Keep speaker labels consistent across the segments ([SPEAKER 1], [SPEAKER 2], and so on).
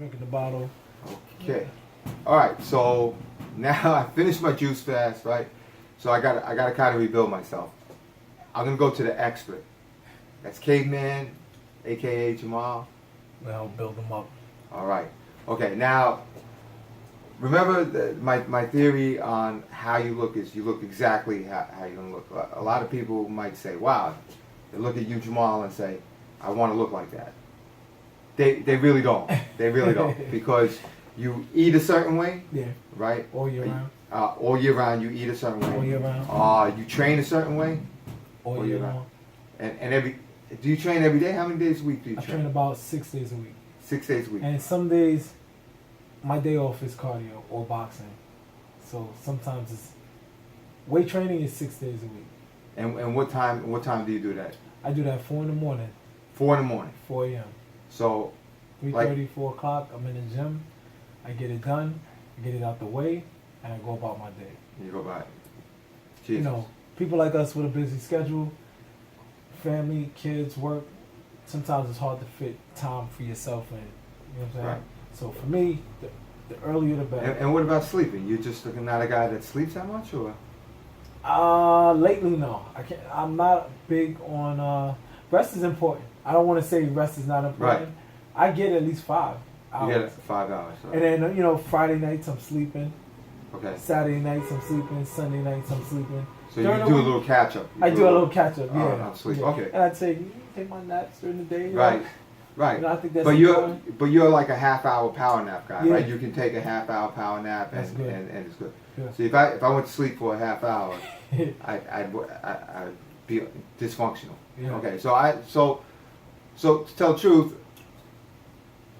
[SPEAKER 1] Drinking the bottle.
[SPEAKER 2] Okay. All right. So now I finished my juice fast, right? So I got to kind of rebuild myself. I'm gonna go to the expert. That's Caveman, aka Jamal.
[SPEAKER 1] Well, build them up.
[SPEAKER 2] All right. Okay. Now, remember my theory on how you look is you look exactly how you're gonna look. A lot of people might say, "Wow," they look at you, Jamal, and say, "I want to look like that." They really don't. They really don't, because you eat a certain way,
[SPEAKER 1] Yeah.
[SPEAKER 2] right?
[SPEAKER 1] All year round.
[SPEAKER 2] All year round, you eat a certain way.
[SPEAKER 1] All year round.
[SPEAKER 2] You train a certain way,
[SPEAKER 1] All year round.
[SPEAKER 2] and do you train every day? How many days a week do you
[SPEAKER 1] I
[SPEAKER 2] train?
[SPEAKER 1] train about 6 days a week.
[SPEAKER 2] 6 days a week.
[SPEAKER 1] And some days, my day off is cardio or boxing. So sometimes it's weight training is 6 days a week.
[SPEAKER 2] And what time do you do that?
[SPEAKER 1] I do that 4 in the morning,
[SPEAKER 2] 4 in the morning.
[SPEAKER 1] 4 a.m.
[SPEAKER 2] So
[SPEAKER 1] 3:30, 4 o'clock. I'm in the gym. I get it done. I get it out the way, and I go about my day.
[SPEAKER 2] you go by. Jesus.
[SPEAKER 1] You know, people like us with a busy schedule, family, kids, work. Sometimes it's hard to fit time for yourself in. You know what I'm saying?
[SPEAKER 2] Right.
[SPEAKER 1] So for me, the earlier the better.
[SPEAKER 2] And what about sleeping? You're just not a guy that sleeps that much, or?
[SPEAKER 1] Lately, no. I'm not big on rest is important. I don't want to say rest is not important.
[SPEAKER 2] Right.
[SPEAKER 1] I get at least 5 hours.
[SPEAKER 2] You get 5 hours. So.
[SPEAKER 1] And then Friday nights I'm sleeping.
[SPEAKER 2] Okay.
[SPEAKER 1] Saturday nights I'm sleeping. Sunday nights I'm sleeping.
[SPEAKER 2] So
[SPEAKER 1] During
[SPEAKER 2] you
[SPEAKER 1] the
[SPEAKER 2] do a
[SPEAKER 1] week,
[SPEAKER 2] little catch up.
[SPEAKER 1] I do a little catch up. Yeah.
[SPEAKER 2] I'm sleep.
[SPEAKER 1] Yeah.
[SPEAKER 2] Okay.
[SPEAKER 1] And I'd say you take my naps during the day.
[SPEAKER 2] Right. Right.
[SPEAKER 1] You know, I think that's
[SPEAKER 2] but
[SPEAKER 1] important.
[SPEAKER 2] you're like a half-hour power nap guy,
[SPEAKER 1] Yeah.
[SPEAKER 2] right? You can take a half-hour power nap
[SPEAKER 1] That's
[SPEAKER 2] and,
[SPEAKER 1] good.
[SPEAKER 2] and it's good.
[SPEAKER 1] Yeah.
[SPEAKER 2] See, if I went to sleep for a half hour, I'd be dysfunctional.
[SPEAKER 1] Yeah.
[SPEAKER 2] Okay, so to tell the truth,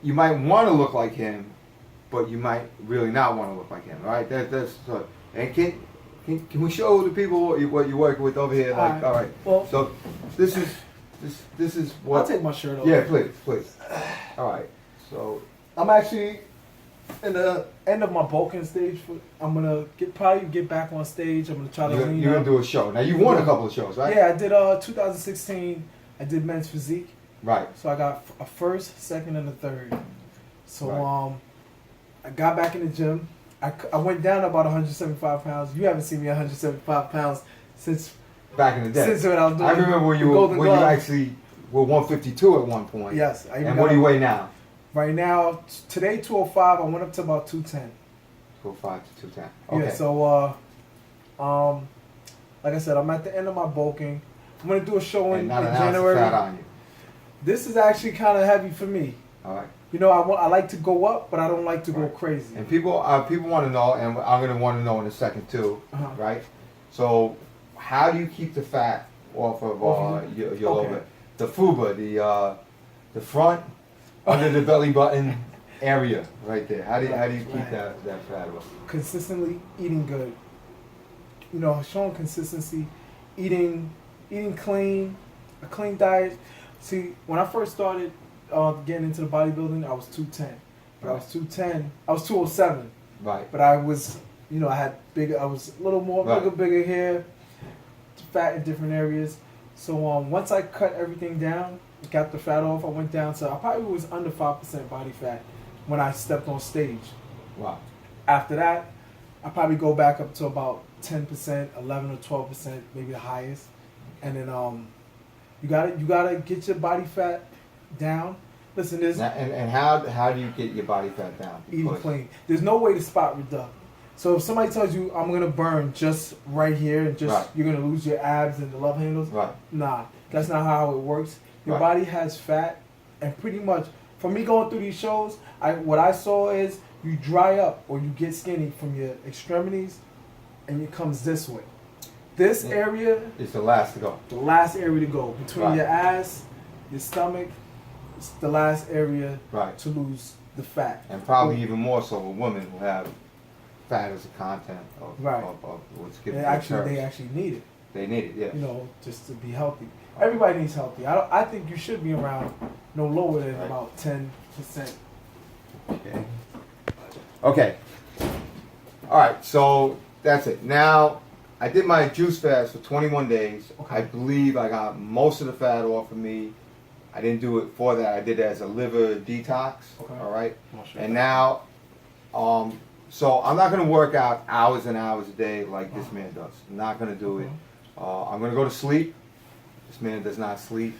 [SPEAKER 2] you might want to look like him, but you might really not want to look like him, right? That's and can we show the people what you're working with over here? Like, all right.
[SPEAKER 1] Well,
[SPEAKER 2] So this is what.
[SPEAKER 1] I'll take my shirt off.
[SPEAKER 2] Yeah, please. All right. So
[SPEAKER 1] I'm actually in the end of my bulking stage. I'm gonna probably get back on stage. I'm gonna try to
[SPEAKER 2] you're
[SPEAKER 1] lean
[SPEAKER 2] gonna
[SPEAKER 1] up.
[SPEAKER 2] do a show. Now you won a couple of shows, right?
[SPEAKER 1] Yeah, I did 2016. I did men's physique.
[SPEAKER 2] Right.
[SPEAKER 1] So I got a first, second, and a third. So
[SPEAKER 2] Right.
[SPEAKER 1] I got back in the gym. I went down about 175 pounds. You haven't seen me 175 pounds since
[SPEAKER 2] Back in the day.
[SPEAKER 1] when I was doing
[SPEAKER 2] I remember when
[SPEAKER 1] the
[SPEAKER 2] you
[SPEAKER 1] Golden Glove.
[SPEAKER 2] actually were 152 at one point.
[SPEAKER 1] Yes. I even
[SPEAKER 2] And
[SPEAKER 1] got
[SPEAKER 2] what do you
[SPEAKER 1] up-
[SPEAKER 2] weigh now?
[SPEAKER 1] Right now, today 205. I went up to about 210.
[SPEAKER 2] 205 to 210. Okay.
[SPEAKER 1] Yeah. So like I said, I'm at the end of my bulking. I'm gonna do a show
[SPEAKER 2] and
[SPEAKER 1] in
[SPEAKER 2] not an ounce
[SPEAKER 1] January.
[SPEAKER 2] of fat on you.
[SPEAKER 1] This is actually kind of heavy for me.
[SPEAKER 2] All right.
[SPEAKER 1] You know, I like to go up, but I don't like to go
[SPEAKER 2] Right.
[SPEAKER 1] crazy.
[SPEAKER 2] And people want to know, and I'm going to want to know in a second too,
[SPEAKER 1] Uh-huh.
[SPEAKER 2] right? So, how do you keep the fat off of your lower
[SPEAKER 1] Okay.
[SPEAKER 2] bit? The fuba, the front under the belly button area, right there. How do you keep
[SPEAKER 1] Right.
[SPEAKER 2] that fat off?
[SPEAKER 1] Consistently eating good. You know, showing consistency, eating clean, a clean diet. See, when I first started getting into the bodybuilding, I was 210. But I was 210. I was 207.
[SPEAKER 2] Right.
[SPEAKER 1] But I was, I had bigger. I was a little more
[SPEAKER 2] Right.
[SPEAKER 1] bigger hair, fat in different areas. So once I cut everything down, got the fat off, I went down to I probably was under 5% body fat when I stepped on stage.
[SPEAKER 2] Wow.
[SPEAKER 1] After that, I probably go back up to about 10%, 11 or 12%, maybe the highest. And then you gotta get your body fat down. Listen, there's
[SPEAKER 2] Now, and how do you get your body fat down?
[SPEAKER 1] eating
[SPEAKER 2] Because-
[SPEAKER 1] clean. There's no way to spot reduct. So if somebody tells you I'm gonna burn just right here and just
[SPEAKER 2] Right.
[SPEAKER 1] you're gonna lose your abs and the love handles,
[SPEAKER 2] Right.
[SPEAKER 1] nah, that's not how it works. Your
[SPEAKER 2] Right.
[SPEAKER 1] body has fat, and pretty much for me going through these shows, what I saw is you dry up or you get skinny from your extremities, and it comes this way. This
[SPEAKER 2] Yeah.
[SPEAKER 1] area,
[SPEAKER 2] It's the last to go.
[SPEAKER 1] the last area to go between
[SPEAKER 2] Right.
[SPEAKER 1] your ass, your stomach. It's the last area
[SPEAKER 2] Right.
[SPEAKER 1] to lose the fat.
[SPEAKER 2] And probably even more so with women who have fat as a content of,
[SPEAKER 1] Right.
[SPEAKER 2] of what's
[SPEAKER 1] They
[SPEAKER 2] given
[SPEAKER 1] actually need it.
[SPEAKER 2] They need it, yes.
[SPEAKER 1] Just to be healthy. Everybody needs healthy. I think you should be around no lower than
[SPEAKER 2] Right.
[SPEAKER 1] about 10%.
[SPEAKER 2] Okay. Okay. All right, so that's it. Now, I did my juice fast for 21 days.
[SPEAKER 1] Okay.
[SPEAKER 2] I believe I got most of the fat off of me. I didn't do it for that. I did it as a liver detox.
[SPEAKER 1] Okay.
[SPEAKER 2] All right.
[SPEAKER 1] I'll show you
[SPEAKER 2] And
[SPEAKER 1] that.
[SPEAKER 2] now, so I'm not gonna work out hours and hours a day like this man does. I'm not gonna do it. I'm gonna go to sleep. This man does not sleep.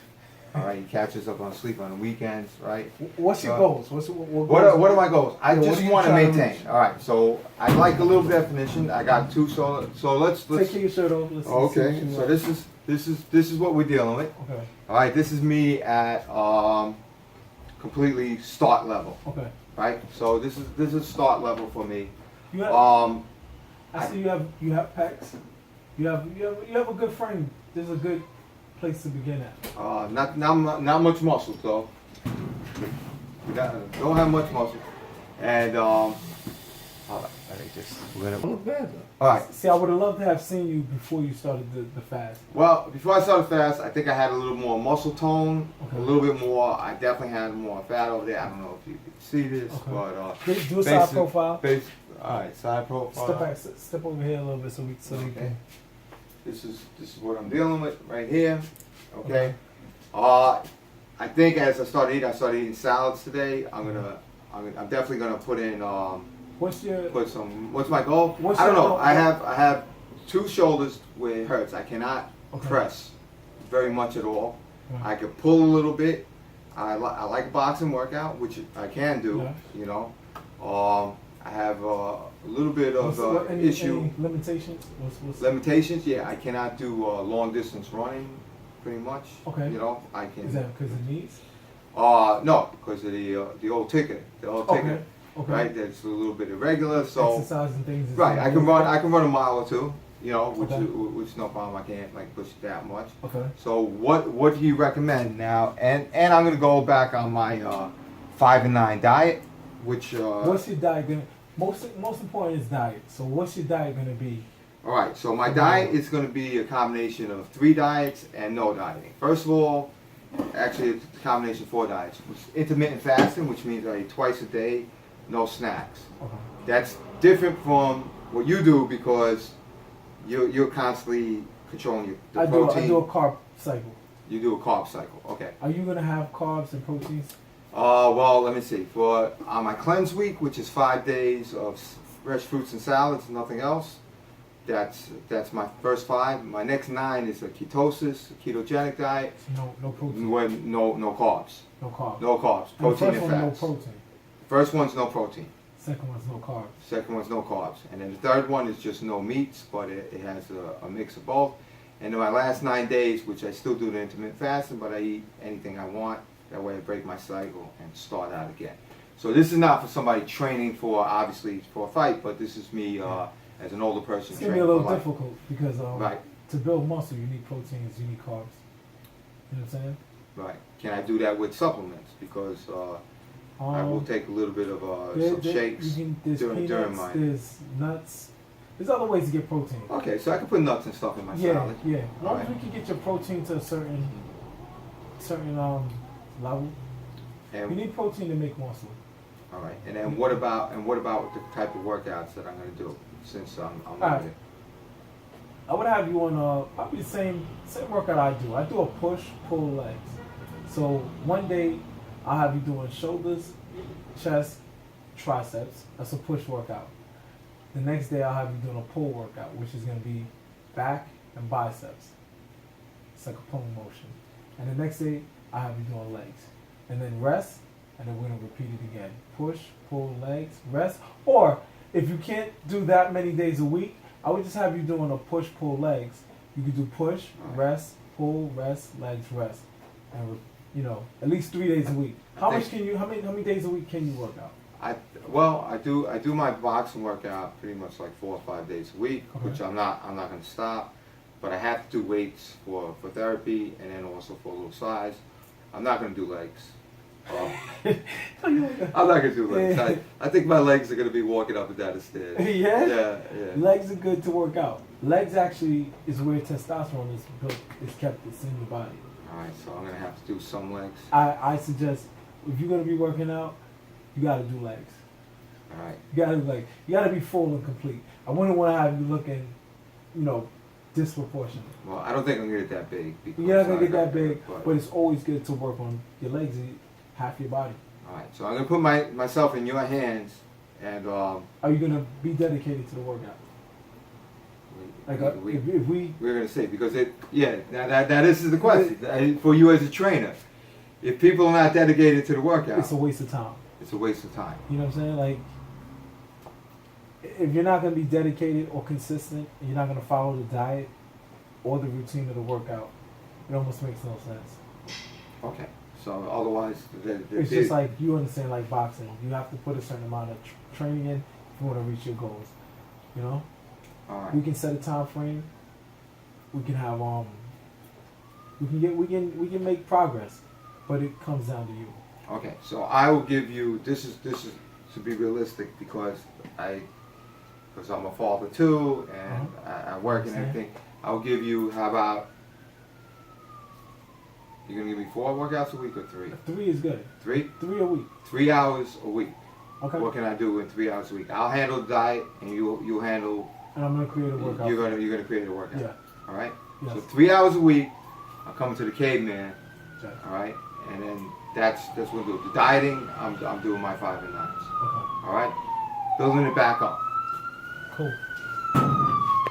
[SPEAKER 2] All right. He catches up on sleep on the weekends. Right.
[SPEAKER 1] What's your goals? What
[SPEAKER 2] What
[SPEAKER 1] goals?
[SPEAKER 2] are my goals? I
[SPEAKER 1] Yeah, what
[SPEAKER 2] just
[SPEAKER 1] are you
[SPEAKER 2] want to
[SPEAKER 1] trying to
[SPEAKER 2] maintain.
[SPEAKER 1] reach?
[SPEAKER 2] All right. So I like a little definition. I got two. So let's.
[SPEAKER 1] Take your shirt off. Let's see
[SPEAKER 2] Okay.
[SPEAKER 1] what you
[SPEAKER 2] So
[SPEAKER 1] want.
[SPEAKER 2] this is what we're dealing with.
[SPEAKER 1] Okay.
[SPEAKER 2] All right. This is me at completely start level.
[SPEAKER 1] Okay.
[SPEAKER 2] Right. So this is start level for me.
[SPEAKER 1] You have. I see you have pecs. You have a good frame. This is a good place to begin at.
[SPEAKER 2] Not much muscle though. Don't have much muscle. And we're gonna.
[SPEAKER 1] Look bad though.
[SPEAKER 2] All right.
[SPEAKER 1] See, I would have loved to have seen you before you started the fast.
[SPEAKER 2] Well, before I started fast, I think I had a little more muscle tone,
[SPEAKER 1] Okay.
[SPEAKER 2] a little bit more. I definitely had more fat over there. I don't know if you can see this,
[SPEAKER 1] Okay.
[SPEAKER 2] but
[SPEAKER 1] Do a side profile.
[SPEAKER 2] All right, side profile.
[SPEAKER 1] Step back, step over here a little bit so you
[SPEAKER 2] Okay.
[SPEAKER 1] can.
[SPEAKER 2] This is what I'm dealing with right here. Okay.
[SPEAKER 1] Okay.
[SPEAKER 2] I think as I started eating salads today. I'm definitely gonna put in
[SPEAKER 1] What's your
[SPEAKER 2] what's my goal?
[SPEAKER 1] What's
[SPEAKER 2] I don't
[SPEAKER 1] your
[SPEAKER 2] know.
[SPEAKER 1] goal?
[SPEAKER 2] I have two shoulders where it hurts. I cannot
[SPEAKER 1] Okay.
[SPEAKER 2] press very much at all.
[SPEAKER 1] Right.
[SPEAKER 2] I can pull a little bit. I like a boxing workout, which I can do.
[SPEAKER 1] Yeah.
[SPEAKER 2] You know. I have a little bit of
[SPEAKER 1] any
[SPEAKER 2] issue
[SPEAKER 1] limitations? What's
[SPEAKER 2] limitations. Yeah, I cannot do long distance running, pretty much.
[SPEAKER 1] Okay.
[SPEAKER 2] You know, I can.
[SPEAKER 1] Is that because of knees?
[SPEAKER 2] No, because of the old ticket. The old ticket.
[SPEAKER 1] Okay. Okay.
[SPEAKER 2] Right. That's a little bit irregular. So.
[SPEAKER 1] Exercise and things. is
[SPEAKER 2] Right, I can run.
[SPEAKER 1] okay.
[SPEAKER 2] I can run a mile or two. You know, which
[SPEAKER 1] Okay.
[SPEAKER 2] is no problem. I can't like push it that much.
[SPEAKER 1] Okay.
[SPEAKER 2] So what do you recommend now? And I'm gonna go back on my 5 and 9 diet, which
[SPEAKER 1] What's your diet gonna? Most important is diet. So what's your diet gonna be?
[SPEAKER 2] all right. So my diet is gonna be a combination of 3 diets and no dieting. First of all, actually it's a combination of 4 diets. It's intermittent fasting, which means I eat twice a day, no snacks.
[SPEAKER 1] Okay.
[SPEAKER 2] That's different from what you do because you're constantly controlling the
[SPEAKER 1] I
[SPEAKER 2] protein.
[SPEAKER 1] do a carb cycle.
[SPEAKER 2] You do a carb cycle. Okay.
[SPEAKER 1] Are you gonna have carbs and proteins?
[SPEAKER 2] Well, let me see. For on my cleanse week, which is 5 days of fresh fruits and salads, nothing else. That's my first 5. My next 9 is a ketosis, a ketogenic diet.
[SPEAKER 1] No protein.
[SPEAKER 2] When no carbs.
[SPEAKER 1] No carbs.
[SPEAKER 2] No carbs.
[SPEAKER 1] And the
[SPEAKER 2] Protein
[SPEAKER 1] first
[SPEAKER 2] and
[SPEAKER 1] one, no
[SPEAKER 2] fats.
[SPEAKER 1] protein.
[SPEAKER 2] First one's no protein.
[SPEAKER 1] Second one's no carbs.
[SPEAKER 2] Second one's no carbs. And then the third one is just no meats, but it has a mix of both. And then my last 9 days, which I still do the intermittent fasting, but I eat anything I want. That way I break my cycle and start out again. So this is not for somebody training for, obviously, for a fight, but this is me as an older person
[SPEAKER 1] It's gonna be
[SPEAKER 2] training
[SPEAKER 1] a
[SPEAKER 2] for
[SPEAKER 1] little
[SPEAKER 2] life.
[SPEAKER 1] difficult because
[SPEAKER 2] Right,
[SPEAKER 1] to build muscle you need proteins, you need carbs. You know what I'm saying?
[SPEAKER 2] right. Can I do that with supplements? Because I will take a little bit of some shakes
[SPEAKER 1] there's
[SPEAKER 2] during
[SPEAKER 1] peanuts,
[SPEAKER 2] my...
[SPEAKER 1] there's nuts. There's other ways to get protein.
[SPEAKER 2] Okay, so I can put nuts and stuff in my
[SPEAKER 1] Yeah,
[SPEAKER 2] salad.
[SPEAKER 1] yeah. As long as
[SPEAKER 2] Alright.
[SPEAKER 1] we can get your protein to a certain level. You
[SPEAKER 2] And
[SPEAKER 1] need protein to make muscle.
[SPEAKER 2] all right, and then what about the type of workouts that I'm going to do since I'm
[SPEAKER 1] Alright.
[SPEAKER 2] limited?
[SPEAKER 1] I would have you on probably the same workout I do. I do a push, pull legs. So one day I'll have you doing shoulders, chest, triceps. That's a push workout. The next day I'll have you doing a pull workout, which is going to be back and biceps. It's like a pulling motion. And the next day I'll have you doing legs. And then rest, and then we're going to repeat it again. Push, pull, legs, rest. Or if you can't do that many days a week, I would just have you doing a push, pull, legs. You could do push, rest, pull, rest, legs, rest. And at least 3 days a week. How many days a week can you work out?
[SPEAKER 2] I do my boxing workout pretty much like 4 or 5 days a week,
[SPEAKER 1] Okay.
[SPEAKER 2] which I'm not going to stop, but I have to do weights for therapy and then also for a little size. I'm not going to do legs. I'm not going to do legs.
[SPEAKER 1] Yeah.
[SPEAKER 2] I think my legs are going to be walking up and down the stairs.
[SPEAKER 1] Yeah?
[SPEAKER 2] Yeah.
[SPEAKER 1] Legs are good to work out. Legs actually is where testosterone is built, is kept, it's in your body.
[SPEAKER 2] All right, so I'm going to have to do some legs.
[SPEAKER 1] I suggest if you're gonna be working out, you gotta do legs.
[SPEAKER 2] All right.
[SPEAKER 1] You gotta be full and complete. I wouldn't want to have you looking, disproportionate.
[SPEAKER 2] Well, I don't think I'm gonna get that big. because
[SPEAKER 1] You're not gonna
[SPEAKER 2] I
[SPEAKER 1] get that
[SPEAKER 2] got-
[SPEAKER 1] big, but it's always good to work on your legs, half your body.
[SPEAKER 2] all right. So I'm gonna put myself in your hands, and
[SPEAKER 1] Are you gonna be dedicated to the workout? Like if we
[SPEAKER 2] we're gonna see because now that this is the question for you as a trainer. If people are not dedicated to the workout,
[SPEAKER 1] it's a waste of time.
[SPEAKER 2] it's a waste of time.
[SPEAKER 1] You know what I'm saying? Like, if you're not going to be dedicated or consistent, and you're not going to follow the diet or the routine of the workout, it almost makes no sense.
[SPEAKER 2] Okay. So otherwise,
[SPEAKER 1] It's just like, you understand, like boxing. You have to put a certain amount of training in if you want to reach your goals. You know?
[SPEAKER 2] all right.
[SPEAKER 1] We can set a time frame. We can have we can make progress, but it comes down to you.
[SPEAKER 2] Okay, so I will give you. This is to be realistic because I'm a father too, and I work and everything. I'll give you. How about you're gonna give me 4 workouts a week or 3?
[SPEAKER 1] 3 is good.
[SPEAKER 2] 3?
[SPEAKER 1] 3 a week.
[SPEAKER 2] 3 hours a week.
[SPEAKER 1] Okay.
[SPEAKER 2] What can I do in 3 hours a week? I'll handle the diet, and you'll handle.
[SPEAKER 1] And I'm gonna create a workout.
[SPEAKER 2] You're gonna create a workout.
[SPEAKER 1] Yeah.
[SPEAKER 2] All right.
[SPEAKER 1] Yes.
[SPEAKER 2] So 3 hours a week. I'm coming to the caveman.
[SPEAKER 1] Okay.
[SPEAKER 2] All right, and then that's what we'll do. The dieting, I'm doing my 5 and 9s.
[SPEAKER 1] Okay.
[SPEAKER 2] All right, building it back up.
[SPEAKER 1] Cool.